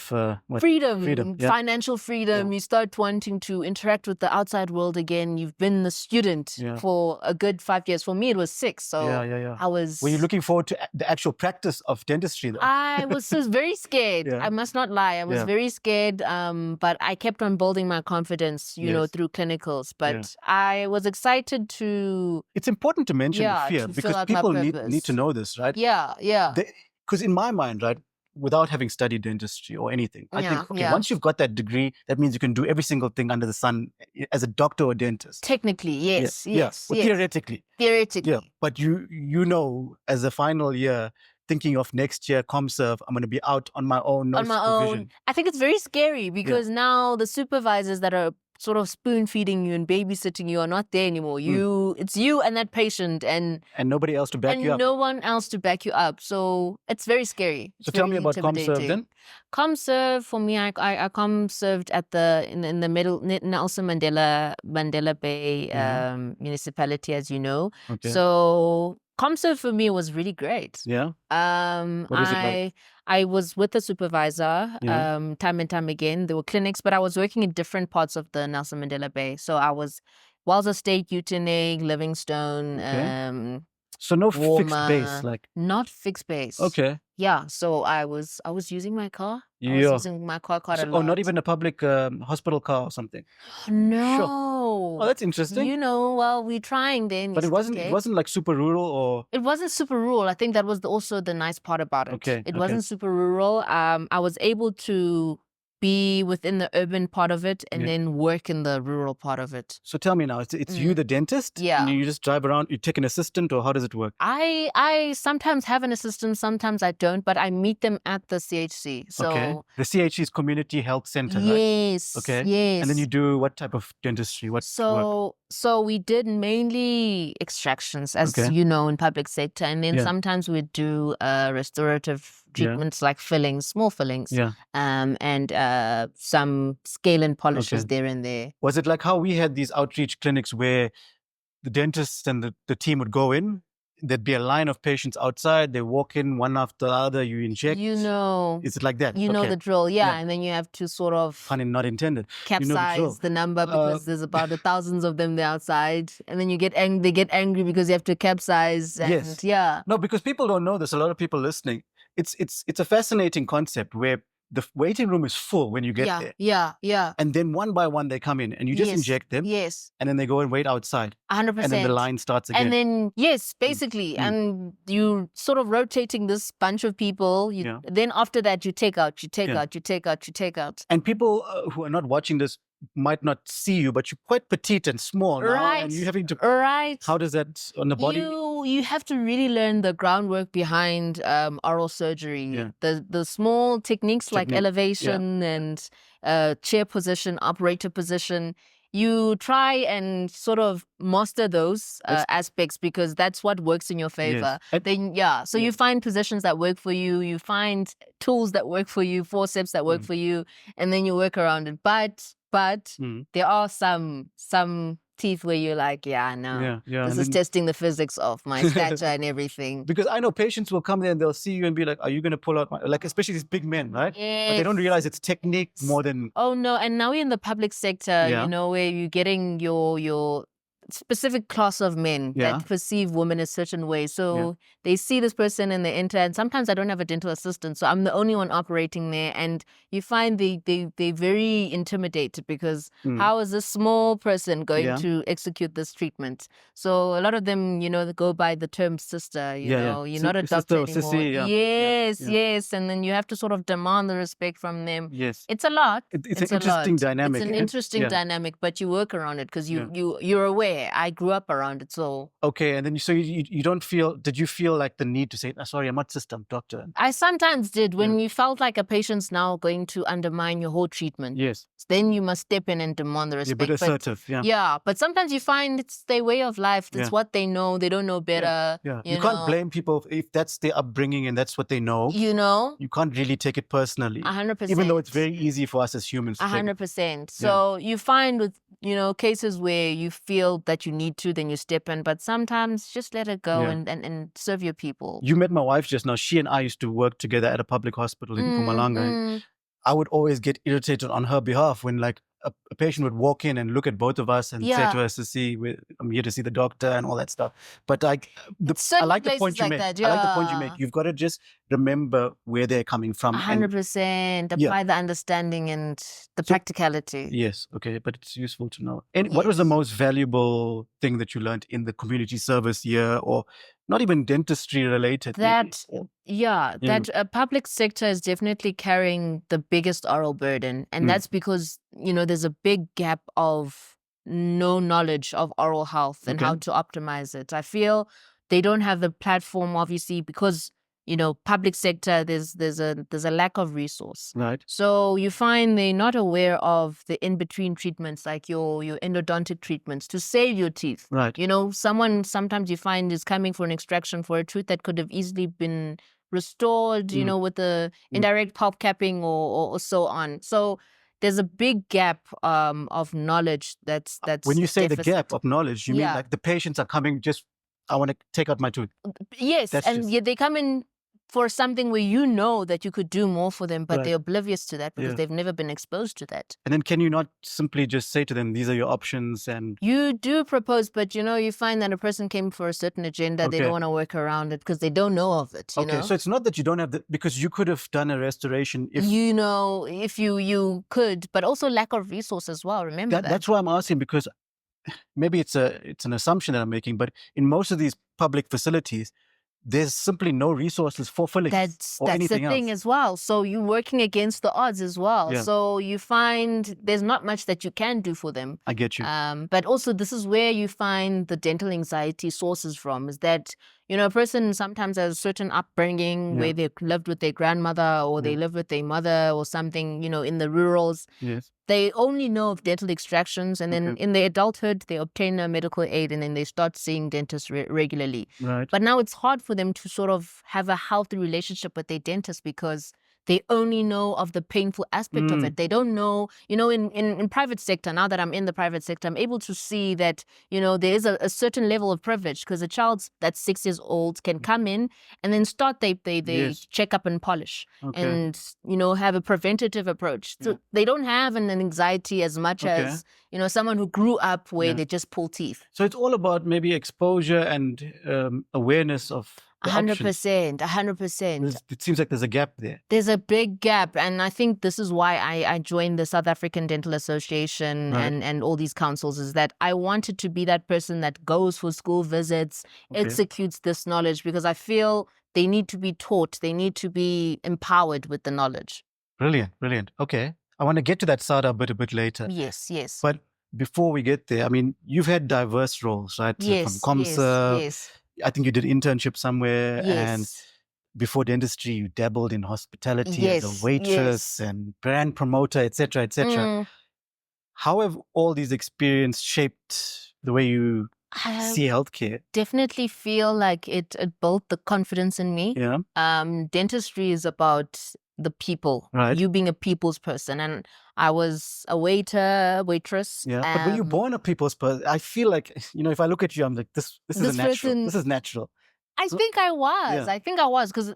freedom, yeah. financial freedom. You start wanting to interact with the outside world again. You've been a student for a good 5 years. For me, it was 6. So I was. Were you looking forward to the actual practice of dentistry, though? I was very scared. Yeah. I must not lie. I was very scared. But I kept on building my confidence, you know, through clinicals. But I was excited to. It's important to mention the fear, to because fill out people my need purpose. to know this, right? Yeah. Because in my mind, right, without having studied dentistry or anything, I think, okay, once you've got that degree, that means you can do every single thing under the sun as a doctor or dentist. Technically, yes. Well, theoretically. Yeah, but you know, as a final year, thinking of next year, ComServe, I'm going to be out on my own, no supervision. I think it's very scary because now the supervisors that are sort of spoon feeding you and babysitting you are not there anymore. It's you and that patient, and nobody else to back you up. And no one else to back you up. So it's very scary. So tell me about ComServe then. ComServe, for me, I ComServed at in the middle Nelson Mandela Bay municipality, as you know. Okay. So ComServe for me was really great. Yeah. What is it like? I was with the supervisor time and time again. There were clinics, but I was working in different parts of the Nelson Mandela Bay. So I was Wells Estate, Uteneg, Livingstone. Okay. So no Warmer, fixed base, like not fixed base. Okay. Yeah. So I was using my car. I was using my car quite a lot. Oh, not even a public hospital car or something. No. Sure. Oh, that's interesting. You know, well, we're trying then. But it wasn't like super rural, or it wasn't super rural. I think that was also the nice part about it. Okay. It wasn't super rural. I was able to be within the urban part of it and then work in the rural part of it. So tell me now, it's you, the dentist? Yeah. And you just drive around, you take an assistant, or how does it work? I sometimes have an assistant, sometimes I don't, but I meet them at the CHC. So okay. The CHC is Community Health Center, right? Yes. Okay. Yes. And then you do what type of dentistry? What work? So we did mainly extractions, as you know, in public sector. And then sometimes we'd do restorative treatments like fillings, small fillings. Yeah. And some scale and polishes there and there. Was it like how we had these outreach clinics where the dentists and the team would go in? There'd be a line of patients outside. They walk in one after the other. You inject. You know. Is it like that? You know the drill, and then you have to sort of pun not intended. Capsize the number because there's about thousands of them there outside, and then you get they get angry because you have to capsize. And, No, because people don't know this. A lot of people listening. It's a fascinating concept where the waiting room is full when you get there. Yeah. And then one by one they come in and you just inject them. Yes. And then they go and wait outside. 100%. And then the line starts again. And then, basically. And you sort of rotating this bunch of people. Then after that, you take out. And people who are not watching this might not see you, but you're quite petite and small now. Right. And you're having to... Right. How does that on the body? So you have to really learn the groundwork behind oral surgery. Yeah. The small techniques like elevation and chair position, operator position. You try and sort of master those aspects because that's what works in your favor. Yes. Then so you find positions that work for you. You find tools that work for you, forceps that work for you, and then you work around it. But there are some teeth where you're like, this is testing the physics of my stature and everything. Because I know patients will come there and they'll see you and be like, are you going to pull out my, like, especially these big men, right? Yes. But they don't realize it's technique more than... Oh, no. And now you're in the public sector, you know, where you're getting your specific class of men that perceive women a certain way. So they see this person and they enter, and sometimes I don't have a dental assistant, so I'm the only one operating there. And you find they're very intimidated because how is this small person going to execute this treatment? So a lot of them, you know, they go by the term sister, you know, you're not a doctor anymore. Sissy, Yes. And then you have to sort of demand the respect from them. Yes. It's a lot. It's an interesting dynamic. It's an interesting dynamic, but you work around it because you're aware. I grew up around it, so... Okay, and then so you don't feel... Did you feel like the need to say, sorry, I'm not sister, I'm doctor? I sometimes did. When you felt like a patient's now going to undermine your whole treatment. Yes. Then you must step in and demand the respect. You're a bit assertive, Yeah, but sometimes you find it's their way of life. It's what they know. They don't know better. Yeah. You can't blame people if that's their upbringing and that's what they know. You know? You can't really take it personally. 100%. Even though it's very easy for us as humans to 100%. So you find with, you know, cases where you feel that you need to, then you step in. But sometimes just let it go and serve your people. You met my wife just now. She and I used to work together at a public hospital in Mpumalanga. I would always get irritated on her behalf when, like, a patient would walk in and look at both of us and say to us, I'm here to see the doctor and all that stuff. But I like the point you make. I like the point you make. You've got to just remember where they're coming from. 100%. Apply the understanding and the practicality. Yes. Okay. But it's useful to know. And what was the most valuable thing that you learned in the community service year, or not even dentistry related? That public sector is definitely carrying the biggest oral burden. And that's because, you know, there's a big gap of no knowledge of oral health and how to optimize it. I feel they don't have the platform, obviously, because, you know, public sector, there's a lack of resource. Right. So you find they're not aware of the in-between treatments, like your endodontic treatments to save your teeth. Right. You know, sometimes you find is coming for an extraction for a tooth that could have easily been restored, you know, with the indirect pulp capping or so on. So there's a big gap of knowledge that's when you say the gap of knowledge, you mean like the patients are coming just, I want to take out my tooth. Yes, they come in for something where you know that you could do more for them, but they're oblivious to that because they've never been exposed to that. And then can you not simply just say to them, these are your options? And you do propose, but, you know, you find that a person came for a certain agenda. They don't want to work around it because they don't know of it. You know? So it's not that you don't have because you could have done a restoration if... You know, if you could, but also lack of resource as well. Remember that. That's why I'm asking, because maybe it's an assumption that I'm making, but in most of these public facilities, there's simply no resources for fillings or anything else. That's the thing as well. So you're working against the odds as well. Yeah. So you find there's not much that you can do for them. I get you. But also this is where you find the dental anxiety sources from, is that, you know, a person sometimes has a certain upbringing where they lived with their grandmother or they lived with their mother or something, you know, in the rurals. Yes. They only know of dental extractions, and then in their adulthood, they obtain a medical aid, and then they start seeing dentists regularly. Right. But now it's hard for them to sort of have a healthy relationship with their dentist because they only know of the painful aspect of it. They don't know, you know, in private sector, now that I'm in the private sector, I'm able to see that, you know, there is a certain level of privilege because a child that's 6 years old can come in and then start they check up and polish and, you know, have a preventative approach. So they don't have an anxiety as much as, you know, someone who grew up where they just pull teeth. So it's all about maybe exposure and awareness of 100%, 100%. It seems like there's a gap there. There's a big gap. And I think this is why I joined the South African Dental Association and all these councils, is that I wanted to be that person that goes for school visits, executes this knowledge, because I feel they need to be taught. They need to be empowered with the knowledge. Brilliant, brilliant. Okay. I want to get to that SADA a bit later. Yes, yes. But before we get there, I mean, you've had diverse roles, right? Yes, from ComServe, yes. I think you did internship somewhere, and Yes. before dentistry, you dabbled in hospitality as a Yes. waitress Yes. and brand promoter, etc., etc. Mm, How have all these experiences shaped the way you I see healthcare? definitely feel like it built the confidence in me. Yeah, Dentistry is about the people, right. you being a people's person. And I was a waitress. Yeah, but were you born a people's person? I feel like, if I look at you, I'm like, this is a This natural. person, This is natural. I So, think I was. yeah, I think I was because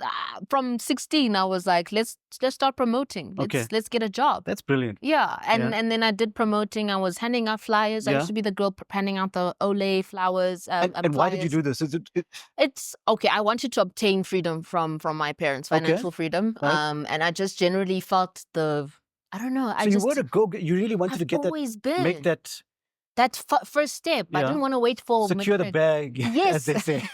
from 16 I was like, let's start promoting. okay, Let's get a job. that's brilliant. Yeah, Yeah. and then I did promoting. I was handing out flyers. I Yeah. used to be the girl handing out the Olay flowers. And why did you flyers. do this? Is it It's okay. I wanted to obtain freedom from my parents, okay? financial freedom. Right. And I just generally felt I don't know. So you were to go. You really wanted I've to get that, always been make that, first step. I yeah, didn't want to wait for secure the mid-grade. bag, as Yes. they say.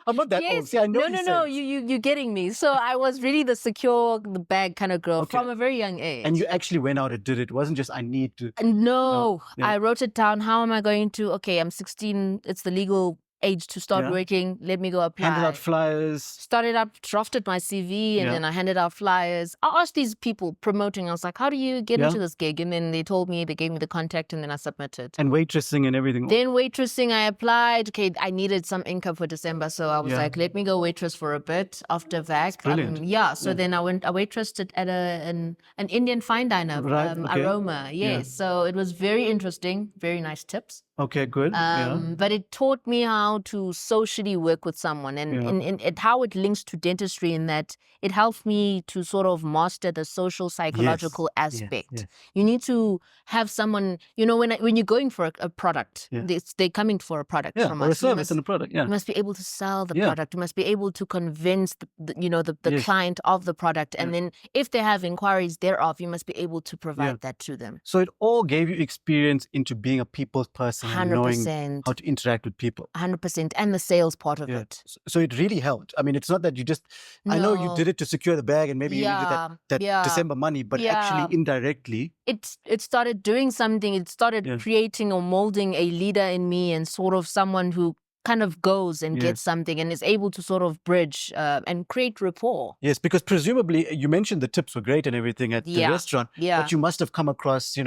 I'm not that old. Yes. See, I know No, these no. things. You're getting me. So I was really the secure the bag kind of girl Okay. from a very young age. And you actually went out and did it. It wasn't just I need to. No, Yeah. I wrote it down. How am I going to? Okay, I'm 16. It's the legal age to start Yeah. working. Let me go apply. Handed out flyers. Started up, drafted my CV, and Yeah. then I handed out flyers. I asked these people promoting. I was like, "How do you get Yeah. into this gig?" And then they told me, they gave me the contact, and then I submitted. And waitressing and everything. Then waitressing, I applied. Okay, I needed some income for December, so I was Yeah. like, "Let me go waitress for a bit." After that, brilliant. yeah. So Yeah. then I waitressed at an Indian fine diner, Right, okay. Aroma. Yes, Yeah. so it was very interesting. Very nice tips. Okay, good. Yeah. But it taught me how to socially work with someone, and Yeah. how it links to dentistry in that it helped me to sort of master the social psychological Yes, aspect. yes. You need to have someone, when you're going for a product, Yeah. they're coming for a product Yeah, from or a us. You service and a product. Yeah. you must be able to sell the Yeah. product. You must be able to convince the Yes. client of the product. And Yeah. then if they have inquiries thereof, you must be able to provide that to them. So it all gave you experience into being a people's person and knowing 100%. how to interact with people. 100%. And the sales part of Yeah. it. So it really helped. I mean, it's not that you just, I know you No. did it to secure the bag and maybe you needed that Yeah. December money, but Yeah. actually indirectly, It started doing something. It started Yeah. creating or molding a leader in me, and sort of someone who kind of goes and Yes. gets something and is able to sort of bridge and create rapport. yes, because presumably you mentioned the tips were great and everything at the Yeah. restaurant, Yeah. but you must have come across,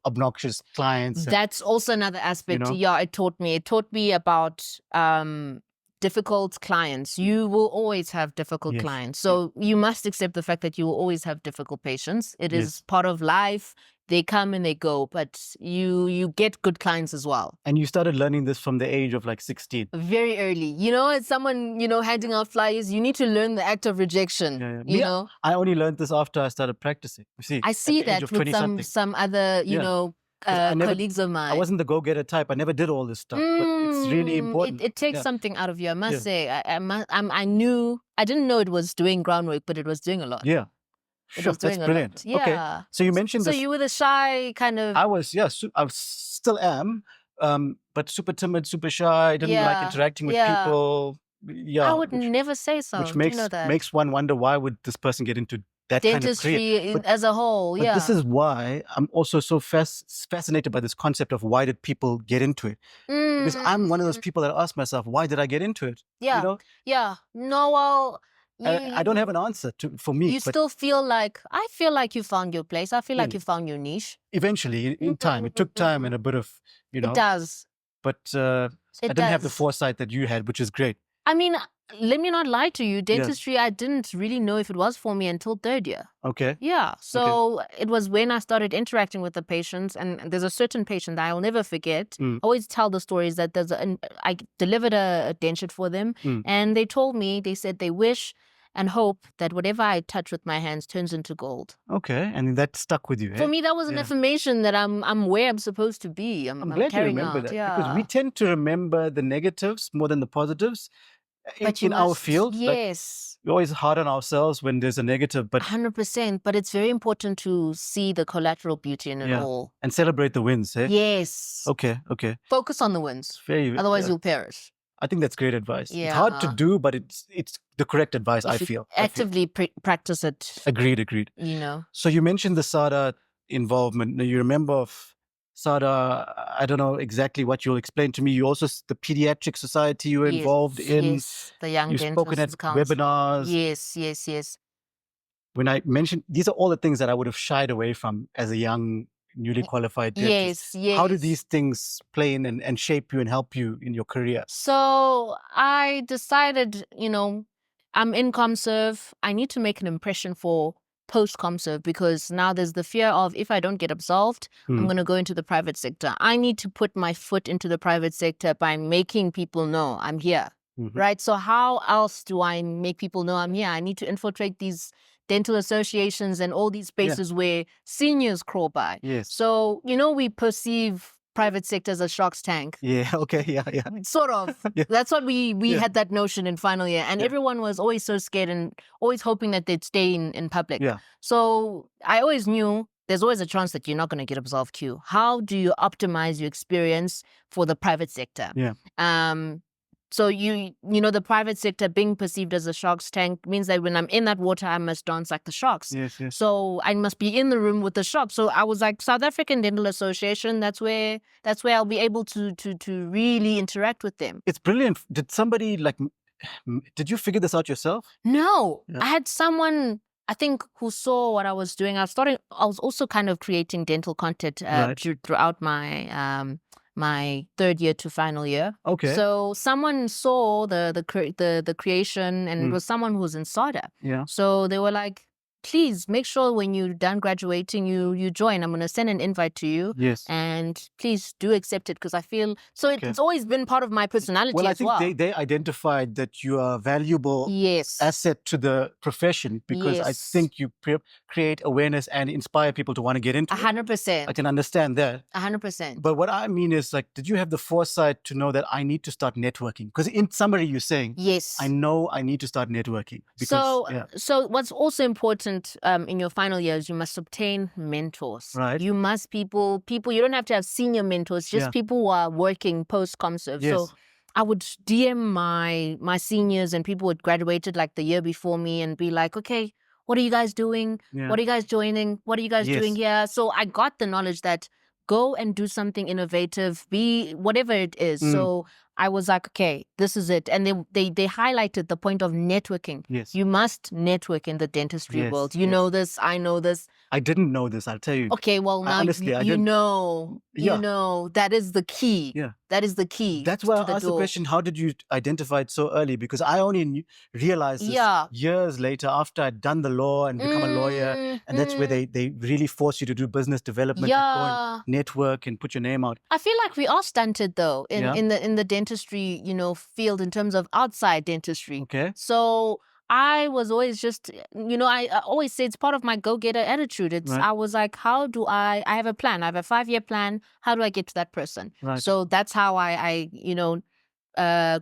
obnoxious clients. and- That's also another aspect. know? Yeah, it taught me about difficult clients. You will always have difficult Yes. clients. So you must accept the fact that you will always have difficult patients. It is Yes. part of life. They come and they go, but you get good clients as well. And you started learning this from the age of like 16. Very early. As someone, handing out flyers, you need to learn the act of rejection. Yeah, You Me, know? I only learned this after I started practicing. You see, I see at the age that of with 20-something. some other, Yeah. 'Cause I never- colleagues of mine. I wasn't the go-getter type. I never did all this stuff, but it's really important. It takes Yeah. something out of you, I must Yeah. say. I didn't know it was doing groundwork, but it was doing a lot. Yeah. It Sure, was doing that's a brilliant. lot. Okay. Yeah. So you mentioned So this. you were the shy kind of. I was, I still am, but super timid, super shy. I didn't like Yeah, interacting with yeah. people. Yeah. I would never say so. which Do makes you know that? makes one wonder, why would this person get into that kind of Dentistry career? as a whole, But yeah. this is why I'm also so fascinated by this concept of why did people get into it? Because I'm one of those people that ask myself, why did I get into it? Yeah. Yeah. No, well, I don't have an answer for me. You but still feel like, I feel like you found your place. I feel like Really? you found your niche. Eventually, in time, it took time and a bit of, It does. but I It didn't have the does. foresight that you had, which is great. I mean, let me not lie to you. Dentistry, I didn't really know if it was for me until third year. Okay. Yeah. So it was when I started interacting with the patients, and there's a certain patient that I'll never forget. I always tell the stories that I delivered a denture for them, and they told me, they said they wish and hope that whatever I touch with my hands turns into gold. Okay, and that stuck with you. For me, that was an affirmation that I'm where I'm supposed to be. I'm glad you carrying remember out. that, Yeah. because we tend to remember the negatives more than the positives But you in our must- field. Like, Yes. we're always hard on ourselves when there's a negative, but 100%. But it's very important to see the collateral beauty in it all. and celebrate the wins. Eh? Yes. Okay. Focus on the wins. Very. Otherwise, you'll perish. I think that's great advice. It's hard to do, but it's the correct advice. If I you feel. actively practice it. Agreed. You know. So you mentioned the SADA involvement. Now, you remember of SADA, I don't know exactly what you'll explain to me. You also, the Pediatric Society you were involved in. Yes, the Young You've spoken at Dentists Council. webinars. Yes. When I mentioned, these are all the things that I would have shied away from as a young, newly qualified dentist. Yes. How do these things play in and shape you and help you in your career? So I decided, I'm in ComServe. I need to make an impression for post-ComServe because now there's the fear of if I don't get absolved, I'm going to go into the private sector. I need to put my foot into the private sector by making people know I'm here. Right? So how else do I make people know I'm here? I need to infiltrate these dental associations and all these spaces where seniors crawl by. Yes. So, we perceive private sector as a shark's tank. Yeah, okay, yeah. Sort of. That's what we had that notion in final year. And everyone was always so scared and always hoping that they'd stay in public. Yeah. So I always knew there's always a chance that you're not going to get absolved Q. How do you optimize your experience for the private sector? Yeah. So the private sector being perceived as a shark's tank means that when I'm in that water, I must dance like the sharks. Yes. So I must be in the room with the sharks. So I was like, South African Dental Association, that's where I'll be able to really interact with them. It's brilliant. Did somebody did you figure this out yourself? No. I had someone, I think, who saw what I was doing. I was also kind of creating dental content throughout my third year to final year. Okay. So someone saw the creation, and it was someone who was in SADA. Yeah. So they were like, please make sure when you're done graduating, you join. I'm going to send an invite to you. Yes. And please do accept it because I feel... So it's always been part of my personality as well. Well, I think they identified that you are a valuable asset to the profession because I think you create awareness and inspire people to want to get into it. 100%. I can understand that. 100%. But what I mean is, did you have the foresight to know that I need to start networking? Because in summary, you're saying, yes, I know I need to start networking. Because, so what's also important in your final years, you must obtain mentors. Right. You must people. You don't have to have senior mentors, just people who are working post-ComServe. Yes. So I would DM my seniors and people who had graduated like the year before me and be like, okay, what are you guys doing? What are you guys joining? What are you guys doing here? So I got the knowledge that go and do something innovative, be whatever it is. So I was like, okay, this is it. And they highlighted the point of networking. Yes. You must network in the dentistry world. You know this, I know this. I didn't know this, I'll tell you. Okay, well now honestly, you know, that is the key. Yeah. That is the key. That's why I asked the question, how did you identify it so early? Because I only realized this years later after I'd done the law and become a lawyer. And that's where they really force you to do business development, go and network and put your name out. I feel like we are stunted though in the dentistry, field in terms of outside dentistry. Okay. So I was always just, I always say it's part of my go-getter attitude. I was like, how do I have a plan. I have a 5-year plan. How do I get to that person? Right. So that's how I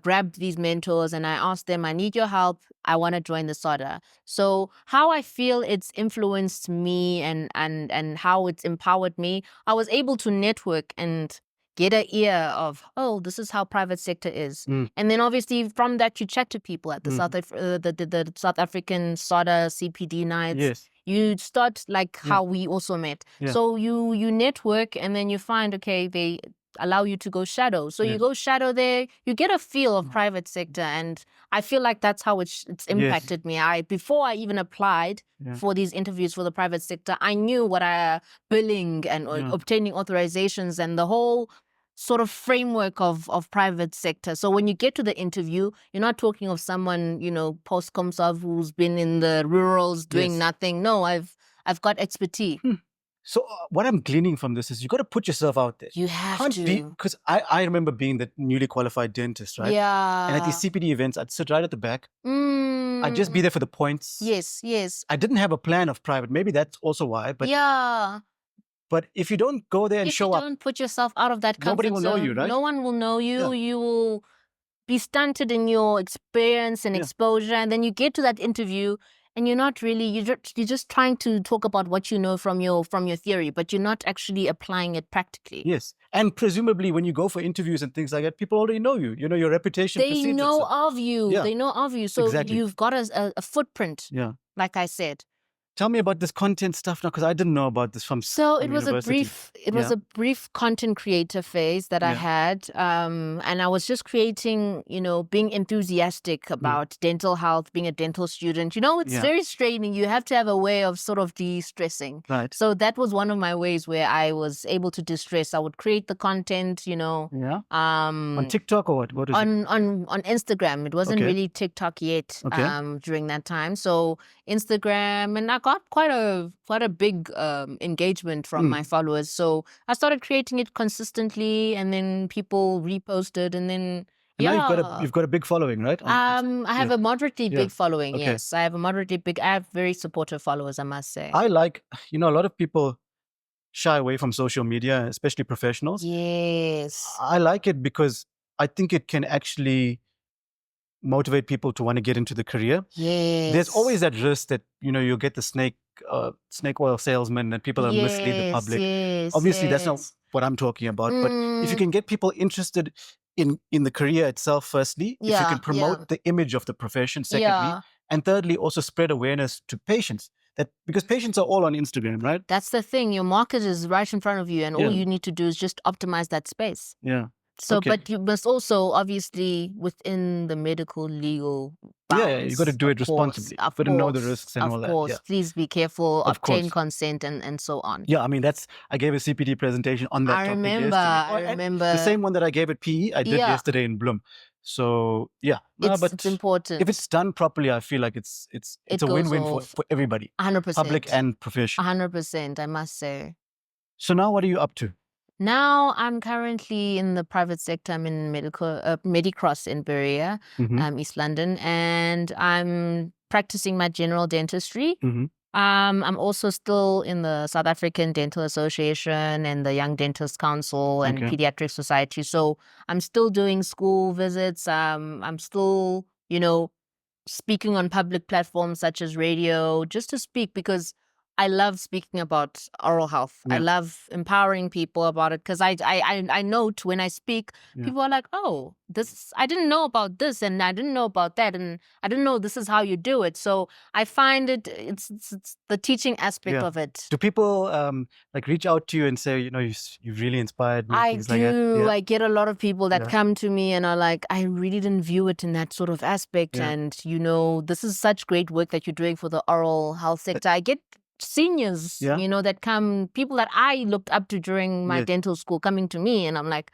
grabbed these mentors and I asked them, I need your help. I want to join the SADA. So how I feel it's influenced me and how it's empowered me, I was able to network and get an ear of, oh, this is how private sector is. And then obviously from that you chat to people at the the South African SADA CPD nights. Yes. You start like how we also met. So you network and then you find, okay, they allow you to go shadow. So you go shadow there, you get a feel of private sector. And I feel like that's how it's impacted me. Before I even applied for these interviews for the private sector, I knew what billing and obtaining authorizations and the whole sort of framework of private sector. So when you get to the interview, you're not talking of someone, post-ComServe who's been in the rurals doing nothing. No, I've got expertise. So what I'm gleaning from this is you got to put yourself out there. You have to. Because I remember being the newly qualified dentist, right? Yeah. And at these CPD events, I'd sit right at the back. I'd just be there for the points. Yes. I didn't have a plan of private. Maybe that's also why. But But if you don't go there and show up, if you don't put yourself out of that comfort nobody will know you, right? No one will know you. You will be stunted in your experience and exposure. And then you get to that interview and you're not really, you're just trying to talk about what you know from your theory, but you're not actually applying it practically. Yes. And presumably when you go for interviews and things like that, people already know you. Your reputation precedes They know itself. of you. Yeah. They know of you. So you've got a footprint, like I said. Tell me about this content stuff now, because I didn't know about this from So it was university. a brief content creator phase that I Yeah. had, and I was just creating, being enthusiastic about dental health, being a dental student. It's Yeah. very straining. You have to have a way of sort of de-stressing. Right. So that was one of my ways where I was able to de-stress. I would create the content, Yeah. On TikTok or what? What is it? on Instagram. It wasn't Okay. really TikTok yet. Okay. During that time, so Instagram, and I got quite a big engagement from my followers. So I started creating it consistently, and then people reposted, and then And now you've got a big following, right? I have a moderately big following. Okay. Yes, I have a moderately big. I have very supportive followers, I must say. I like, a lot of people shy away from social media, especially professionals. Yes. I like it because I think it can actually motivate people to want to get into the career. Yes. There's always that risk that, you'll get the snake oil salesman and people are mislead the public. Yes. Obviously, that's not what I'm talking about. But if you can get people interested in the career itself, firstly, if you can promote the image of the profession, secondly, and thirdly, also spread awareness to patients. Because patients are all on Instagram, right? That's the thing. Your market is right in front of you, and all you need to do is just optimize that space. Yeah. So, but you must also, obviously, within the medical legal bounds, you got to do it responsibly. You've got to know the risks and all that. Of course, please be careful, obtain course. consent, and so on. Yeah, I mean, I gave a CPD presentation on that topic yesterday. I remember. The same one that I gave at PE, I did yesterday in Bloom. So, yeah. But it's important. If it's done properly, I feel like it's a win-win for everybody. 100%. Public and profession. 100%, I must say. So now what are you up to? Now I'm currently in the private sector. I'm in Medicross in Berea, East London, and I'm practicing my general dentistry. I'm also still in the South African Dental Association and the Young Dentists Council and Pediatric Society. So I'm still doing school visits. I'm still, speaking on public platforms such as radio, just to speak, because I love speaking about oral health. I love empowering people about it, because I note when I speak, people are like, oh, I didn't know about this, and I didn't know about that, and I didn't know this is how you do it. So I find it's the teaching aspect of it. Do people reach out to you and say, you've really inspired me? I things do. Like that? Yeah. I get a lot of people that come to me and are like, I really didn't view it in that sort of aspect. And, this is such great work that you're doing for the oral health sector. I get seniors, that come, people that I looked up to during my dental school coming to me, and I'm like,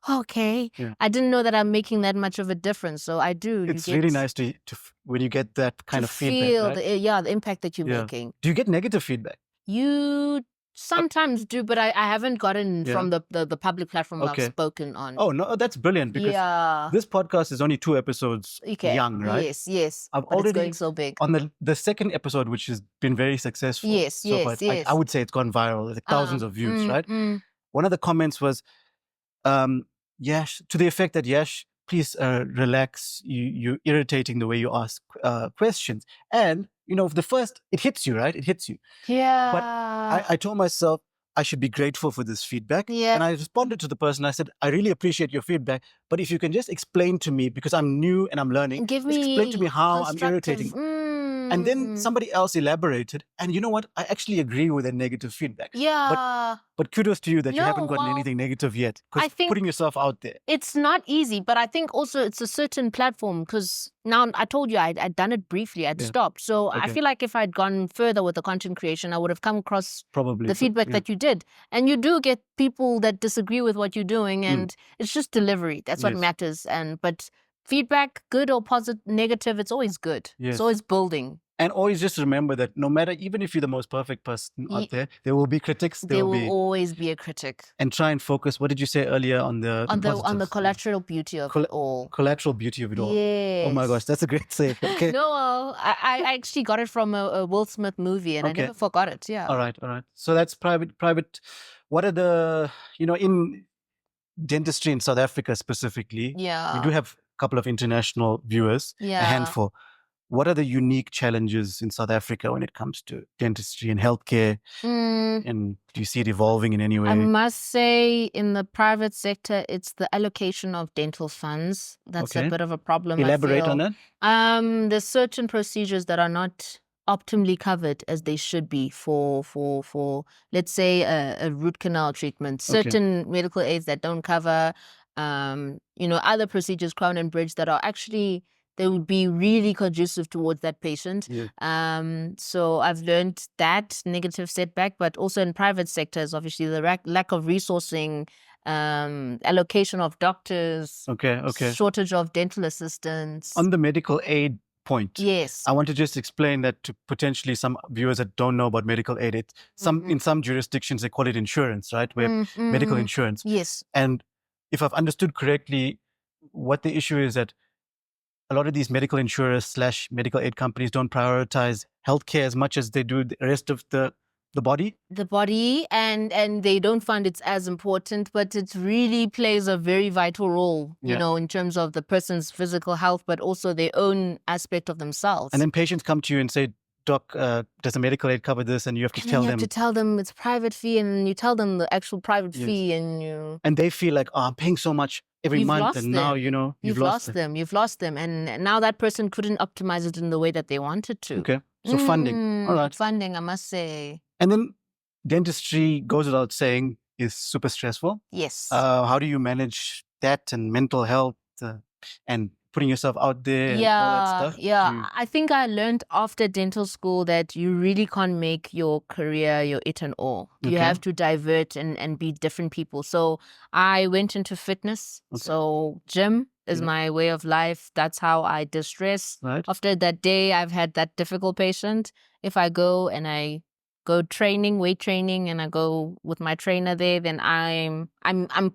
okay, I didn't know that I'm making that much of a difference. So I do. It's really nice to when you get that kind of feedback, right? The impact that you're making. Do you get negative feedback? You sometimes do, but I haven't gotten from the public platform I've spoken on. Oh, no, that's brilliant, because this podcast is only 2 episodes young, right? Yes. I've but already, it's going so big. On the second episode, which has been very successful. Yes. I would say it's gone viral, like thousands of views, right? One of the comments was, Yash, to the effect that, Yash, please relax, you're irritating the way you ask questions. And, the first, it hits you, right? It hits you. Yeah. But I told myself I should be grateful for this feedback. Yeah. And I responded to the person. I said, I really appreciate your feedback, but if you can just explain to me, because I'm new and I'm learning, explain to me how I'm irritating. And then somebody else elaborated. And you know what? I actually agree with that negative feedback. Yeah. But kudos to you that you haven't gotten anything negative yet. Because putting yourself out there. It's not easy, but I think also it's a certain platform, because now I told you I'd done it briefly. I'd stopped. So I feel like if I'd gone further with the content creation, I would have come across the feedback that you did. And you do get people that disagree with what you're doing, and it's just delivery. That's what matters. But feedback, good or positive, negative, it's always good. Yes. It's always building. And always just remember that no matter, even if you're the most perfect person out there will be critics. There will always be a critic. And try and focus. What did you say earlier on the collateral beauty of it all? Collateral beauty of it all. Yes. Oh my gosh, that's a great saying. Okay. No, I actually got it from a Will Smith movie, and I never forgot it. Yeah. All right. So that's private. What are the, in dentistry in South Africa specifically? Yeah. We do have a couple of international viewers. Yeah. A handful. What are the unique challenges in South Africa when it comes to dentistry and healthcare? And do you see it evolving in any way? I must say, in the private sector, it's the allocation of dental funds. That's a bit of a problem. Elaborate on that. There's certain procedures that are not optimally covered as they should be for let's say a root canal treatment. Certain medical aids that don't cover, other procedures, crown and bridge, that are actually, they would be really conducive towards that patient. Yeah. So I've learned that negative setback, but also in private sectors, obviously the lack of resourcing, allocation of doctors, shortage of dental assistants. On the medical aid point, yes, I want to just explain that to potentially some viewers that don't know about medical aid. In some jurisdictions they call it insurance, right? Where medical insurance. Yes. And if I've understood correctly, what the issue is that a lot of these medical insurers / medical aid companies don't prioritize healthcare as much as they do the rest of the body. The body, and they don't find it's as important, but it really plays a very vital role, you know, in terms of the person's physical health, but also their own aspect of themselves. And then patients come to you and say, Doc, does the medical aid cover this? And you have to tell them. You have to tell them it's private fee, and you tell them the actual private fee, and they feel like, oh, I'm paying so much every month, and now you've lost them. You've lost them, and now that person couldn't optimize it in the way that they wanted to. Okay, so funding, all right, funding, I must say. And then dentistry, goes without saying, is super stressful. Yes. How do you manage that and mental health and putting yourself out there and all that stuff? Yeah. I think I learned after dental school that you really can't make your career your it and all. You have to divert and be different people. So I went into fitness. So gym is my way of life. That's how I distress. Right. After that day I've had that difficult patient, if I go and I go training, weight training, and I go with my trainer there, then I'm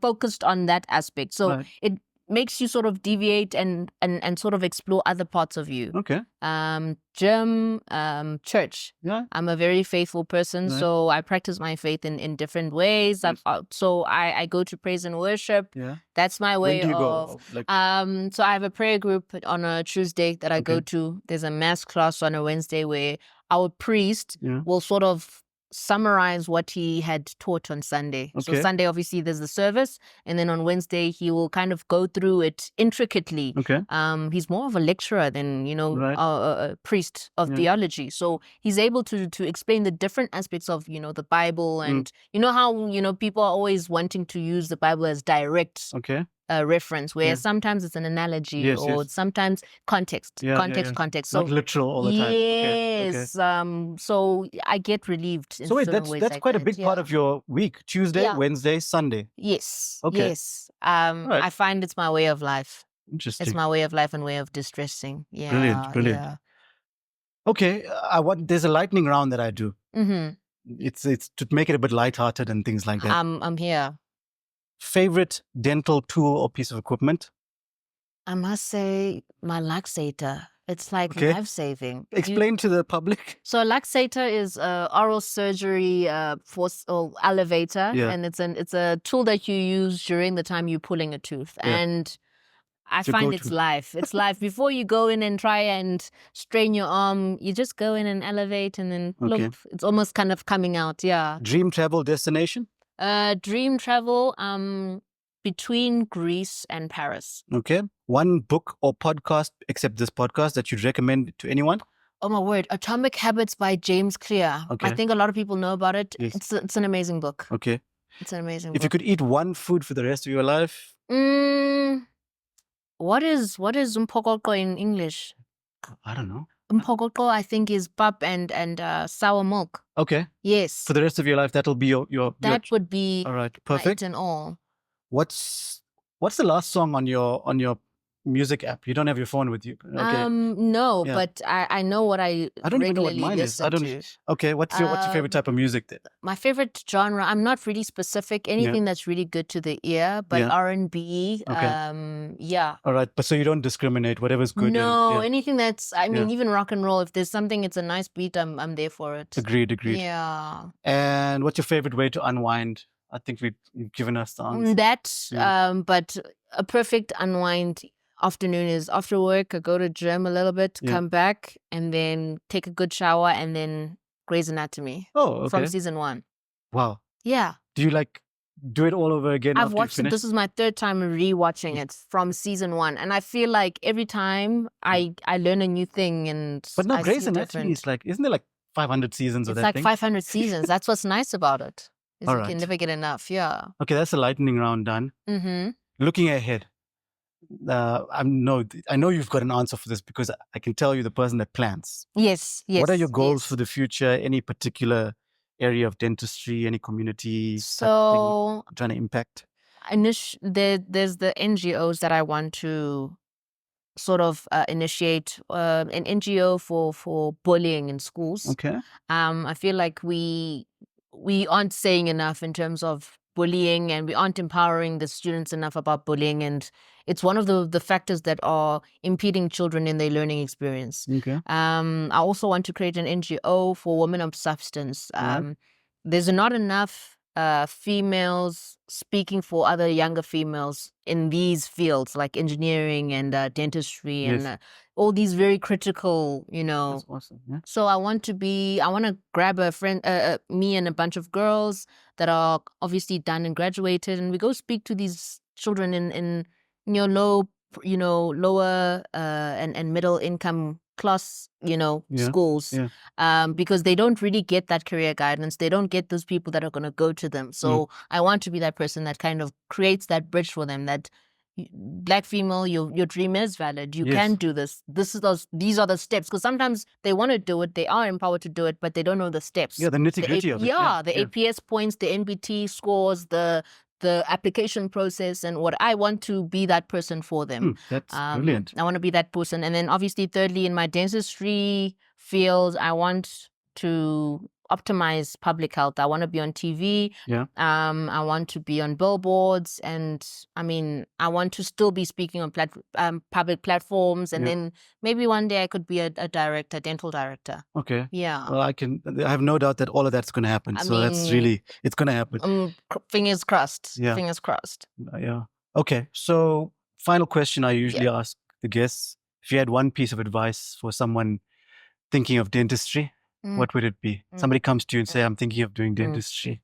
focused on that aspect. So it makes you sort of deviate and sort of explore other parts of you. Gym, church. Yeah. I'm a very faithful person, so I practice my faith in different ways. So I go to praise and worship. Yeah. That's my way. When do you go? So I have a prayer group on a Tuesday that I go to. There's a mass class on a Wednesday where our priest will sort of summarize what he had taught on Sunday. So Sunday, obviously, there's the service, and then on Wednesday, he will kind of go through it intricately. He's more of a lecturer than, a priest of theology. So he's able to explain the different aspects of, the Bible, and you know how, people are always wanting to use the Bible as direct reference, where sometimes it's an analogy, or sometimes context. Context. So not literal all the time. Yes. So I get relieved. So wait, that's quite a big part of your week. Tuesday, Wednesday, Sunday. Yes. Yes. I find it's my way of life. Interesting. It's my way of life and way of distressing. Yeah. Brilliant. Yeah. Okay. There's a lightning round that I do. It's to make it a bit lighthearted and things like that. I'm here. Favorite dental tool or piece of equipment? I must say my laxator. It's like life-saving. Explain to the public. So laxator is oral surgery force or elevator, and it's a tool that you use during the time you're pulling a tooth. And I find it's life. It's life. Before you go in and try and strain your arm, you just go in and elevate, and then look, it's almost kind of coming out. Yeah. Dream travel destination? Dream travel between Greece and Paris. Okay. One book or podcast, except this podcast, that you'd recommend to anyone? Oh my word. Atomic Habits by James Clear. I think a lot of people know about it. Yes. It's an amazing book. Okay. It's an amazing book. If you could eat one food for the rest of your life? What is umpokoko in English? I don't know. Umpokoko, I think, is pap and sour milk. Okay. Yes. For the rest of your life, that'll be your That would be all right. Perfect. And all. What's the last song on your music app? You don't have your phone with you. Okay. No, but I know what I don't even know what mine is. Okay, what's your favorite type of music then? My favorite genre, I'm not really specific. Anything that's really good to the ear, but R&B. Okay. All right, but so you don't discriminate, whatever's good. No, anything that's, I mean, even rock and roll, if there's something, it's a nice beat, I'm there for it. Agreed. Yeah. And what's your favorite way to unwind? I think you've given us the answer. But a perfect unwind afternoon is after work. I go to gym a little bit, come back, and then take a good shower, and then Grey's Anatomy. Oh, okay. From season 1. Wow. Yeah. Do you like do it all over again I've after you watched it. finish? This is my third time rewatching it from season 1, and I feel like every time I learn a new thing, and But no, I Grey's see Anatomy different. is like, isn't there like 500 seasons of It's that like thing? 500 seasons. That's what's nice about it. Is All you can right. never get enough. Yeah. Okay, that's a lightning round done. Mm-hmm. Looking ahead, I know you've got an answer for this because I can tell you the person that plans. Yes. Yes. What are your goals yes. for the future? Any particular area of dentistry, any community type thing So you're trying to impact? there's the NGOs that I want to sort of initiate an NGO for bullying in schools. Okay. I feel like we aren't saying enough in terms of bullying, and we aren't empowering the students enough about bullying, and it's one of the factors that are impeding children in their learning experience. Okay. I also want to create an NGO for women of substance. Right. There's not enough females speaking for other younger females in these fields like engineering and dentistry Yes. and all these very critical, That's awesome. Yeah. So I want to grab a friend, me and a bunch of girls that are obviously done and graduated, and we go speak to these children in lower and middle income class, schools, because they don't really get that career guidance. They don't get those people that are going to go to them. So I want to be that person that kind of creates that bridge for them, that Black female, your dream is valid. You can do this. These are the steps. Because sometimes they want to do it, they are empowered to do it, but they don't know the steps. Yeah, the nitty-gritty of it. Yeah, the APS points, the NBT scores, the application process, and what I want to be that person for them. That's brilliant. I want to be that person. And then obviously, thirdly, in my dentistry field, I want to optimize public health. I want to be on TV. Yeah. I want to be on billboards, and I mean, I want to still be speaking on public platforms, and then maybe one day I could be a director, dental director. Okay. Yeah. Well, I have no doubt that all of that's going to happen. It's going to happen. Fingers crossed. Yeah. Fingers crossed. Yeah. Okay. So, final question I usually ask the guests: if you had one piece of advice for someone thinking of dentistry, what would it be? Somebody comes to you and say, I'm thinking of doing dentistry.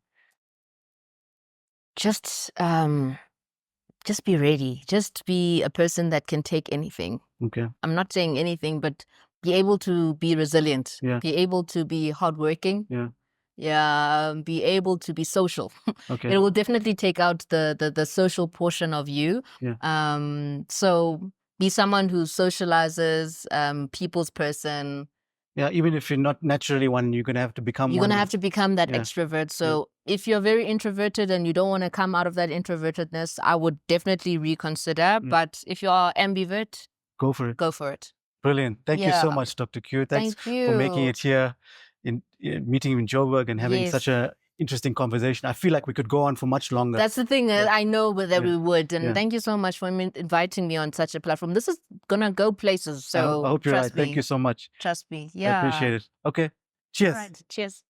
Just be ready. Just be a person that can take anything. Okay. I'm not saying anything, but be able to be resilient. Yeah. Be able to be hardworking. Yeah. Yeah. Be able to be social. Okay. It will definitely take out the social portion of you. Yeah. So be someone who socializes, people's person. Yeah, even if you're not naturally one, you're going to have to become You're going to have to become that extrovert. So if you're very introverted and you don't want to come out of that introvertedness, I would definitely reconsider. But if you are ambivert, go for it. Go for it. Brilliant. Thank you so much, Dr. Q. Thanks for making it here, in meeting in Joburg and having such a interesting conversation. I feel like we could go on for much longer. That's the thing. I know that we would. And thank you so much for inviting me on such a platform. This is going to go places. So I hope you're right. Thank you so much. Trust me. Yeah. I appreciate it. Okay. Cheers. All right. Cheers.